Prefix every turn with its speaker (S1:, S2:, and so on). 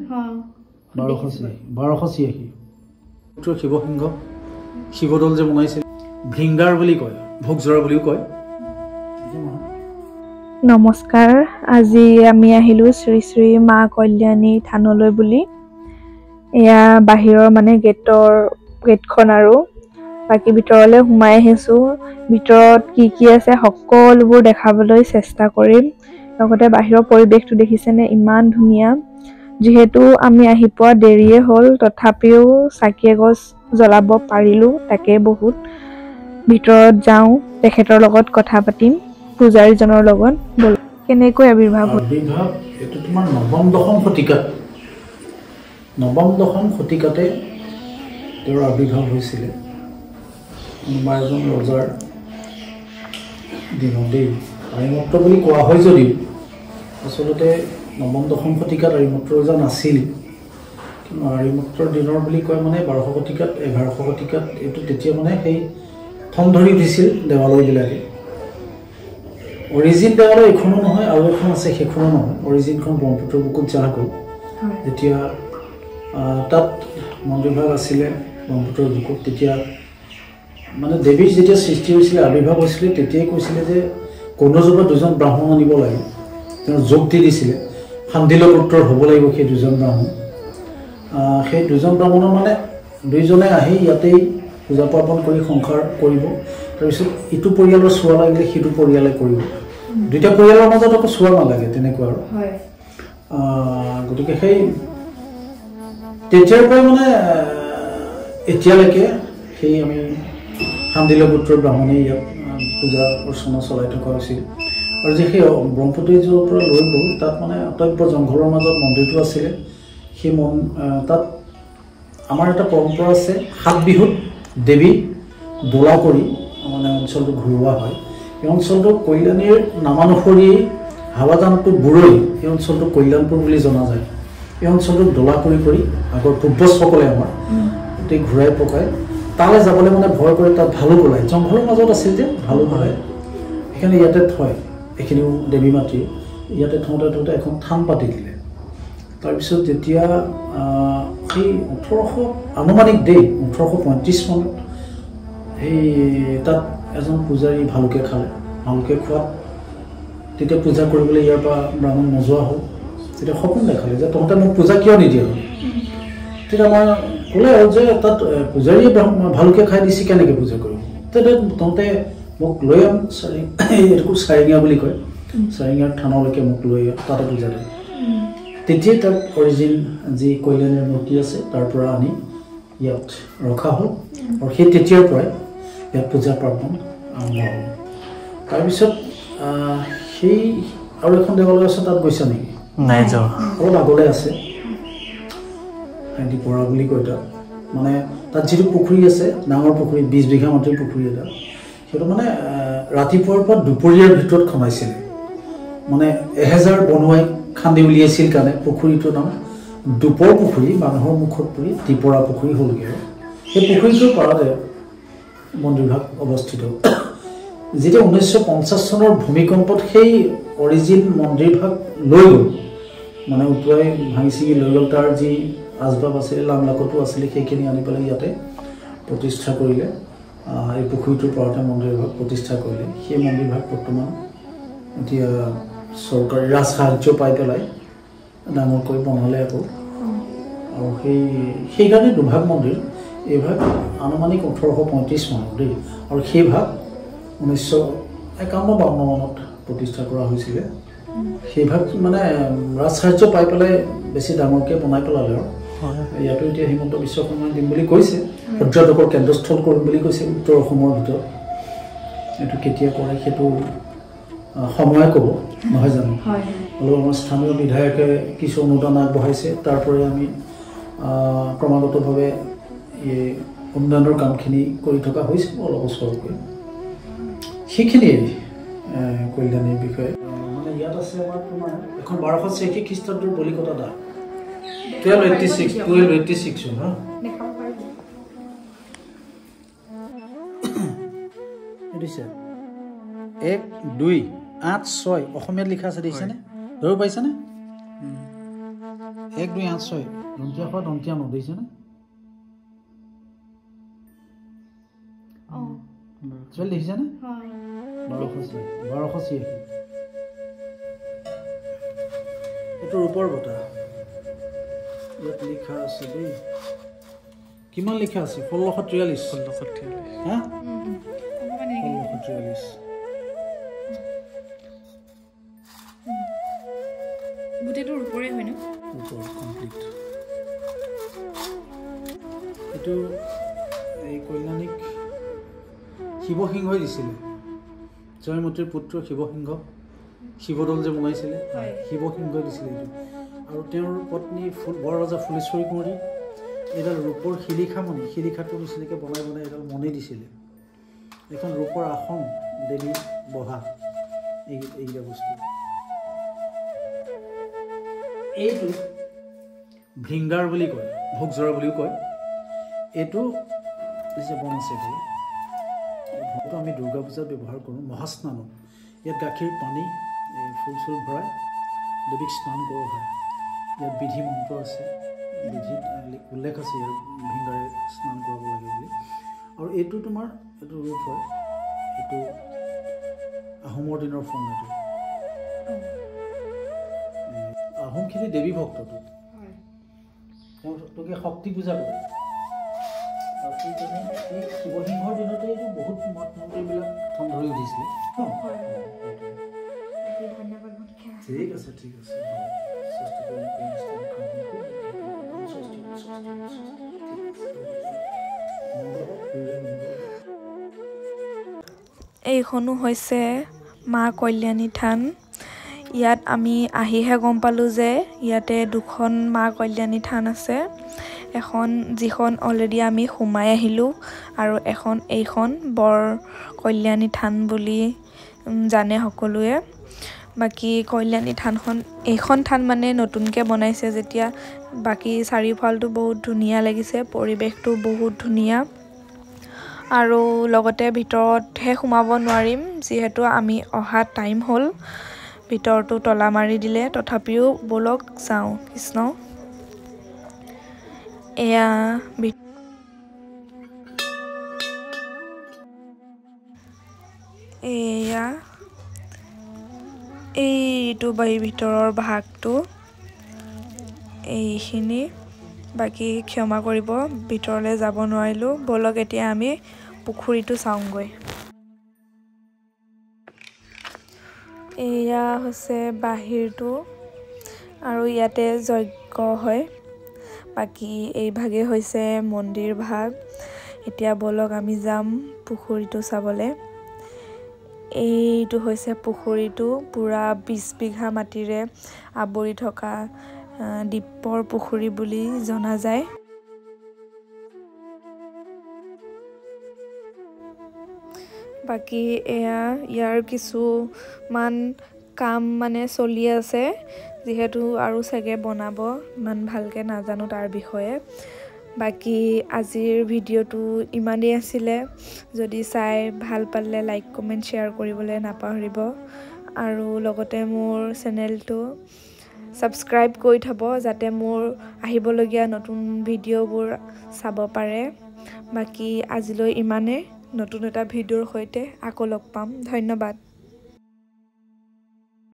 S1: 1286 শিৱসিংহ শিৱদৌল যে বনাইছিল ভৃংগাৰ বুলি কয় ভোগজৰা বুলিও কয়
S2: নমস্কাৰ আজি আমি আহিলো শ্ৰী শ্ৰী মা কল্যাণী থানলৈ বুলি এয়া বাহিৰৰ মানে গেটখন আৰু বাকি ভিতৰলৈ সোমাই আহিছো ভিতৰত কি আছে সকলোবোৰ দেখাবলৈ চেষ্টা কৰিম লগতে বাহিৰৰ পৰিৱেশটো দেখিছেনে ইমান ধুনীয়া যেহেতু আমি আহি পোৱা দেৰিয়ে হ'ল তথাপিও চাকি এগছ জ্বলাব পাৰিলো তাকে বহুত ভিতৰত যাওঁ তেখেতৰ লগত কথা পাতিম পূজাৰীজনৰ লগত বল কেনেকৈ আবিৰ্ভাৱ
S1: এইটো তোমাৰ নৱম দশম শতিকাতে তেওঁৰ আবিৰ্ভাৱ হৈছিলে কোনোবা এজন ৰজাৰ দিনতেই আৰিমত্ত বুলি কোৱা হয় যদিও আচলতে নৱম দশম শতিকাত আৰিমত্ত ৰজা নাছিল কিন্তু আৰিমত্তৰ দিনৰ বুলি কয় মানে 12শ শতিকাত 11শ শতিকাত এইটো তেতিয়া মানে সেই থন ধৰি উঠিছিল দেৱালয়বিলাকে অৰিজিন দেৱালয় এখনো নহয় আৰু এখন আছে সেইখনো নহয় অৰিজিনখন ব্ৰহ্মপুত্ৰৰ বুকুত জাহ গ'ল যেতিয়া তাত মন্দিৰভাগ আছিলে ব্ৰহ্মপুত্ৰৰ বুকুত তেতিয়া মানে দেৱীৰ যেতিয়া সৃষ্টি হৈছিলে আবিৰ্ভাৱ হৈছিলে তেতিয়াই কৈছিলে যে কৌণ্ডযুগত দুজন ব্ৰাহ্মণ আনিব লাগে তেওঁ যোগ দি দিছিলে শান্তিল পুত্ৰৰ হ'ব লাগিব সেই দুজন ব্ৰাহ্মণ সেই দুজন ব্ৰাহ্মণৰ মানে দুইজনে আহি ইয়াতেই পূজা পাৰ্বণ কৰি সংসাৰ কৰিব তাৰপিছত ইটো পৰিয়ালৰ চোৱা লাগিলে সিটো পৰিয়ালে কৰিব দুইটা পৰিয়ালৰ মাজত আকৌ চোৱা নালাগে তেনেকুৱা আৰু গতিকে সেই তেতিয়াৰ পৰাই মানে এতিয়ালৈকে সেই আমি শান্তিল পুত্ৰৰ ব্ৰাহ্মণে ইয়াত পূজা অৰ্চনা চলাই থকা হৈছিল আৰু যে সেই ব্ৰহ্মপুত্ৰৰ পৰা লৈ গ'ল তাত মানে অটব্য জংঘলৰ মাজত মন্দিৰটো আছিলে সেই তাত আমাৰ এটা পৰম্পৰা আছে 7 বিহুত দেৱী দোলা কৰি মানে অঞ্চলটো ঘূৰোৱা হয় এই অঞ্চলটো কল্যাণীৰ নামানুসৰি হাৱাজানটো বুৰৈ এই অঞ্চলটো কল্যাণপুৰ বুলি জনা যায় এই অঞ্চলটোক দোলা কৰি আগৰ পূৰ্বজসকলে আমাৰ গোটেই ঘূৰাই পকাই তালৈ যাবলৈ মানে ভয় কৰে তাত ভালুক ওলায় জংঘলৰ মাজত আছিল যে ভালুক ওলায় সেইকাৰণে ইয়াতে থয় এইখিনিও দেৱী মাতৃ ইয়াতে থওঁতে এখন থান পাতি দিলে তাৰপিছত যেতিয়া সেই 1800 আনুমানিক দেই 1835 চনত সেই তাত এজন পূজাৰী ভালুকে খালে ভালুকে খোৱাত তেতিয়া পূজা কৰিবলৈ ইয়াৰ পৰা ব্ৰাহ্মণ নোযোৱা হ'ল তেতিয়া সপোন দেখালে যে তহঁতে মোক পূজা কিয় নিদিয়ে তেতিয়া আমাৰ ক'লে আৰু যে তাত পূজাৰীয়ে ভালুকে খাই দিছে কেনেকৈ পূজা কৰিব তেতিয়া তহঁতে মোক লৈ আন এইটো চাৰিঙীয়া বুলি কয় চাৰিঙীয়াৰ থানলৈকে মোক লৈ তাতে পূজা দিয়ে তেতিয়াই তাত অৰিজিন যি কল্যাণীৰ মূৰ্তি আছে তাৰ পৰা আনি ইয়াত ৰখা হ'ল আৰু সেই তেতিয়াৰ পৰাই ইয়াত পূজা পাৰ্বণ আৰম্ভ হ'ল তাৰপিছত সেই আৰু এখন দেৱালয় আছে তাত গৈছা নেকি
S3: নাই যোৱা
S1: অলপ আগলৈ আছে পৰা বুলি কয় তাত মানে তাত যিটো পুখুৰী আছে ডাঙৰ পুখুৰী 20 বিঘা মাটিৰ পুখুৰী এটা সেইটো মানে ৰাতিপুৱাৰ পৰা দুপৰীয়াৰ ভিতৰত খনাইছিলে মানে 1000 বনুৱাই খান্দি উলিয়াইছিল কাৰণে পুখুৰীটোৰ নাম দুপৰ পুখুৰী মানুহৰ মুখত পৰি টিপৰা পুখুৰী হ'লগৈ সেই পুখুৰীটোৰ পাৰতে মন্দিৰভাগ অৱস্থিত যেতিয়া 1950 চনৰ ভূমিকম্পত সেই অৰিজিন মন্দিৰভাগ লৈ গ'ল মানে উটুৱাই ভাঙি ছিঙি লৈ গ'ল তাৰ যি আচবাব আছিলে লামলাকতো আছিলে সেইখিনি আনি পেলাই ইয়াতে প্ৰতিষ্ঠা কৰিলে এই পুখুৰীটোৰ পাৰতে মন্দিৰভাগ প্ৰতিষ্ঠা কৰিলে সেই মন্দিৰভাগ বৰ্তমান এতিয়া চৰকাৰী ৰাজ সাহায্য পাই পেলাই ডাঙৰকৈ বনালে আকৌ আৰু সেইকাৰণে দুভাগ মন্দিৰ এইভাগ আনুমানিক 1835 মানত দেই আৰু সেই ভাগ 1951-52 মানত প্ৰতিষ্ঠা কৰা হৈছিলে সেই ভাগ মানে ৰাজ সাহায্য পাই পেলাই বেছি ডাঙৰকৈ বনাই পেলালে আৰু ইয়াতো এতিয়া হিমন্ত বিশ্ব শৰ্মাই দিম বুলি কৈছে পৰ্যটকৰ কেন্দ্ৰস্থল কৰিম বুলি কৈছে উত্তৰ অসমৰ ভিতৰত এইটো কেতিয়া কৰে সেইটো সময়ে ক'ব নহয় জানো অলপ আমাৰ স্থানীয় বিধায়কে কিছু অনুদান আগবঢ়াইছে তাৰ পৰাই আমি ক্ৰমাগতভাৱে এই উন্নয়নৰ কামখিনি কৰি থকা হৈছে অলপ ওচৰকৈ সেইখিনিয়ে কল্যাণীৰ বিষয়ে মানে ইয়াত আছে আমাৰ তোমাৰ এখন 1286 খ্ৰীষ্টাব্দৰ বলিকটা দা 1286 হা দিছে 1 2 8 6 অসমীয়াত লিখা আছে দেখিছেনে ধৰিব পাইছেনে 1 2 8 6 দন্তিয়া খ দন্তিয়া নদিছে না চল দেখিছে না 1280 এটো ৰূপৰ বটা ইয়াত লিখা আছে দেই কিমান লিখা আছে 1643 হা 1643
S2: গুটেটো ৰূপৰে হয় ন
S1: ৰূপৰ কমপ্লিট এটো এই কল্যাণিক শিৱসিংহই দিছিলে জয়মতীৰ পুত্ৰ শিৱসিংহ শিৱদল যে বনাইছিলে শিৱসিংহই দিছিলে এইটো আৰু তেওঁৰ পত্নী বৰৰজা ফুলেশ্বৰী কুঁৱৰী এডাল ৰূপৰ শিলিখাটো নিচিনাকৈ বনাই এডাল মণি দিছিলে এখন ৰূপৰ আসন দেৱী বহা এইকেইটা বস্তু এইটো ভৃংগাৰ বুলি কয় ভোগজৰা বুলিও কয় এইটো যে বন আছে ভোগটো আমি দুৰ্গা পূজাত ব্যৱহাৰ কৰোঁ মহাস্নানত ইয়াত গাখীৰ পানী ফুল চুল ভৰাই দেৱীক স্নান কৰোঁ হয় ইয়াত বিধি মন্ত্ৰ আছে বিধিত উল্লেখ আছে ইয়াৰ ভিংগাৰে স্নান কৰাব লাগে বুলি আৰু এইটো তোমাৰ এইটো ৰূপ হয় এইটো আহোমৰ দিনৰ ফোন এইটো আহোমখিনি দেৱী ভক্তটো তেওঁলোকে শক্তি পূজা কৰে শিৱসিংহৰ দিনতে এইটো বহুত মঠ মন্দিৰবিলাক থন ধৰি উঠিছিলে ঠিক আছে
S2: এইখনো হৈছে মা কল্যাণী থান ইয়াত আমি আহিহে গম পালোঁ যে ইয়াতে দুখন মা কল্যাণী থান আছে এখন যিখন অলৰেডি আমি সোমাই আহিলোঁ আৰু এইখন বৰ কল্যাণী থান বুলি জানে সকলোৱে বাকী কল্যাণী থানখন এইখন থান মানে নতুনকৈ বনাইছে যেতিয়া বাকী চাৰিওফালটো বহুত ধুনীয়া লাগিছে পৰিৱেশটো বহুত ধুনীয়া আৰু লগতে ভিতৰতহে সোমাব নোৱাৰিম যিহেতু আমি অহা টাইম হ'ল ভিতৰটো তলা মাৰি দিলে তথাপিও বলক যাওঁ কৃষ্ণ এয়া এইটো ভিতৰৰ ভাগটো এইখিনি বাকী ক্ষমা কৰিব ভিতৰলৈ যাব নোৱাৰিলোঁ বলক এতিয়া আমি পুখুৰীটো চাওঁগৈ এয়া হৈছে বাহিৰটো আৰু ইয়াতে যজ্ঞ হয় বাকী এই ভাগে হৈছে মন্দিৰ ভাগ এতিয়া বলক আমি যাম পুখুৰীটো চাবলৈ এইটো হৈছে পুখুৰীটো পুৰা 20 বিঘা মাটিৰে আৱৰি থকা দীপৰ পুখুৰী বুলি জনা যায় বাকী ইয়াৰ কিছুমান কাম মানে চলি আছে যিহেতু আৰু চাগে বনাব ইমান ভালকৈ নাজানো তাৰ বিষয়ে বাকী আজিৰ ভিডিঅ'টো ইমানেই আছিলে যদি চাই ভাল পালে লাইক কমেণ্ট শ্বেয়াৰ কৰিবলৈ নাপাহৰিব আৰু লগতে মোৰ চেনেলটো ছাবস্ক্ৰাইব কৰি থ'ব যাতে মোৰ আহিবলগীয়া নতুন ভিডিঅ'বোৰ চাব পাৰে বাকী আজিলৈ ইমানেই নতুন এটা ভিডিঅ'ৰ সৈতে আকৌ লগ পাম ধন্যবাদ